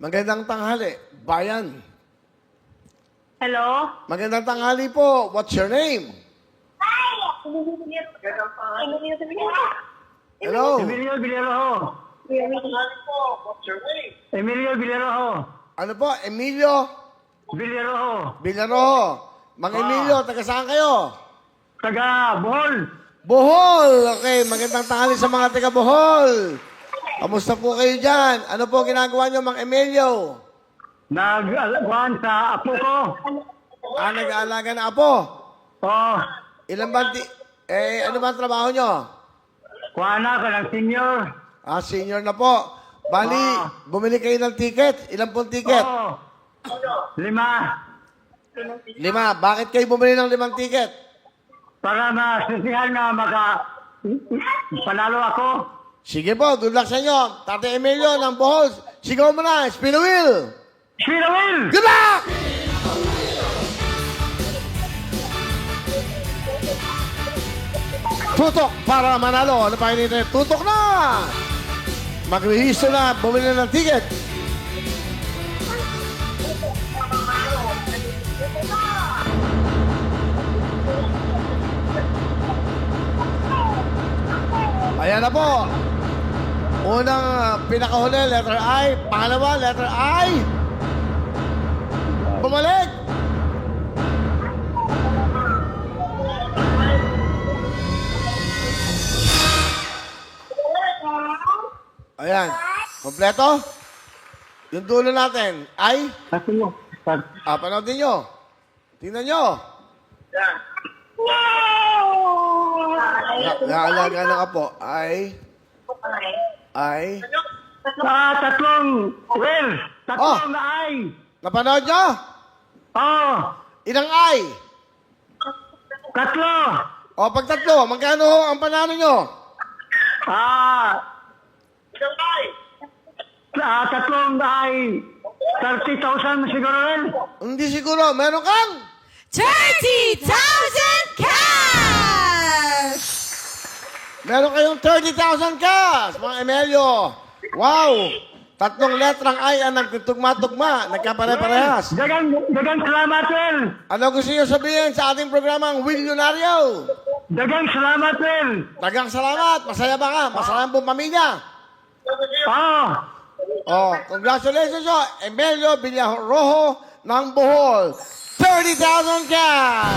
Magandang tanghali. Bayan. Hello? Magandang tanghali po. What's your name? Hello? Emilio Villarrojo. Emilio Villarrojo. Ano po? Emilio Villarrojo. Villarojo. Mang Emilio, taga saan kayo? Taga Bohol. Bohol. Okay, magandang tanghali sa mga taga Bohol. Kamusta po kayo dyan? Ano po ginagawa nyo, Mang Emilio? Nag-alaguan sa apo ko. Nag-aalaga na apo. Oh, Ilan ba? Ano ba ang trabaho nyo? kuha na ka ng senior. Senior na po. Bali, bumili kayo ng ticket. Ilan pong ticket? Oh, 5. 5. Bakit kayo bumili ng 5 ticket? Para masisihan na panalo ako. Sige po, good luck sa inyo. Tate Emilio ng Bohol. Sigaw mo na, spin the wheel. Spin the wheel! Good luck! Tutok para manalo. Ano pa hinihintay? Tutok na! Mag-rehisto na, bumili na ng ticket. Ayan na po. Unang pinakahuli, letter I. Pangalawa, letter I. Bumalik. Ayan. Kompleto? Yung dulo natin. I. Kasi mo. Panoodin nyo. Tingnan nyo. Naalaga ng apo. I. Tatlong wheel. Tatlong na ay. Napanood nyo? Oh, Ilang I? tatlo. Pag tatlo, magkano ang panalo nyo? Tatlong ay 30,000 siguro rin. Hindi siguro. Meron kang? 30,000 cash! Meron kayong 30,000 cash, mga Emilio. Wow! Tatlong letrang I ang nagtugma-tugma, nagkapare-parehas. Dagang salamat, Will. Ano gusto niyo sabihin sa ating programang Willionario? Dagang salamat, Will. Dagang salamat. Masaya ba ka? Masaya ang buong pamilya. Congratulations, Emilio Villarojo ng Bohol. 30,000 cash!